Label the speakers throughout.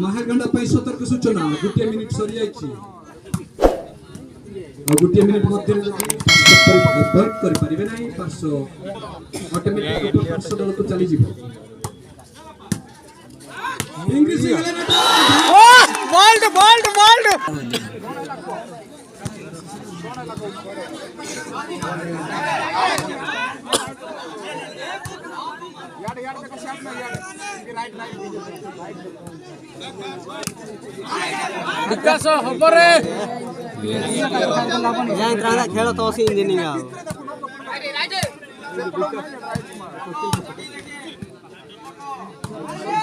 Speaker 1: महागंडा ପାଇଁ ସତର୍କ ସୂଚନା ଗୋଟିଏ ମିନିଟ ସରି ଯାଇଛି ଆଉ ଗୋଟିଏ ମିନିଟ ମଧ୍ୟରେ ଯଦି ବ୍ରେକ୍ କରି ପାରିବେ ନାହିଁ ପାର୍ଶ୍ୱ ଅଟୋମେଟିକ୍ ପାର୍ଶ୍ୱ ଦଳକୁ ଚାଲି ଯିବ ଇଂଲିଶ ଓ ବୋଲ୍ଡ
Speaker 2: यार देखो शॉट में यार राइट विकास हबरे
Speaker 3: यहाँ इतना खेल तो असी इंजीनियरिंग आओ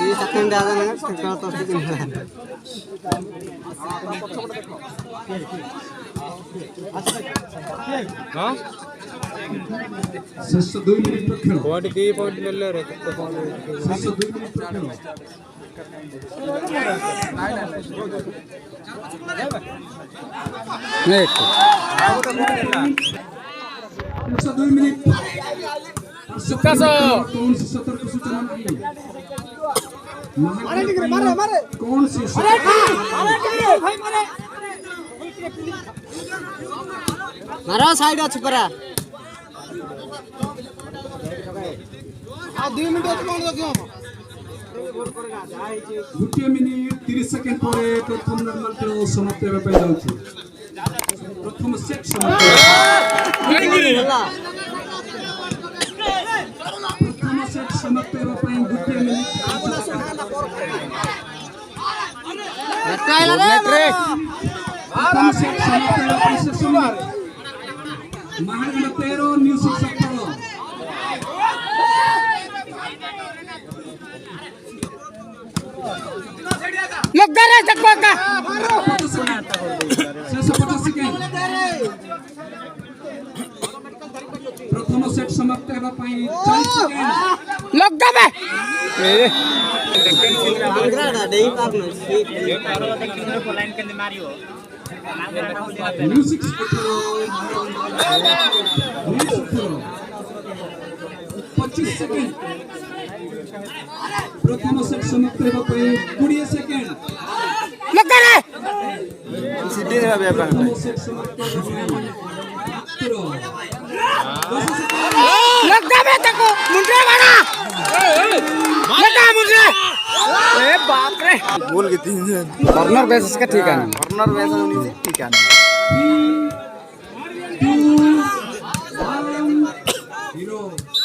Speaker 3: ये सेकंड आ जाना खेल तो असी इंजीनियरिंग
Speaker 2: हां
Speaker 1: शेष 2 मिनिट पर खेल
Speaker 2: पॉइंट की पॉइंट ले ले रे शेष 2
Speaker 1: मिनिट पर खेल
Speaker 2: नेट
Speaker 1: शेष 2 मिनिट
Speaker 2: विकास
Speaker 1: कौन सी सतर्क सूचना नहीं मारे कौन सी
Speaker 3: भाई मारे मारो साइड अच्छी परा आ 2 मिनिट कोन रखियो
Speaker 1: गोटे मिनिट 30 सेकेंड पर प्रथम नॉर्मल खेल समाप्त होबे पे जाउछि प्रथम सेट समाप्त प्रथम सेट समाप्त होबे पे गोटे मिनिट
Speaker 3: बताइला रे
Speaker 1: प्रथम सेट समाप्त होबे पे शेष मिनिट महागण 13 न्यूज 17
Speaker 3: लगा रे चक्का का
Speaker 1: शेष 50 सेकेंड प्रथम सेट समाप्त होबा पई 40 सेकेंड
Speaker 3: लगा बे
Speaker 1: म्यूजिक 25 सेकेंड प्रथम सेट समाप्त होबा पई 20 सेकेंड
Speaker 3: लगा रे
Speaker 2: सीधी है बे
Speaker 1: प्रथम सेट समाप्त होबा पई 10
Speaker 3: लगा बे तको मुंडे मारा लगा मुंडे ए बाप रे
Speaker 2: बोल के 3
Speaker 3: कॉर्नर बेसिस का ठीक है
Speaker 2: कॉर्नर वैसा नहीं ठीक है
Speaker 1: 3 2 1 0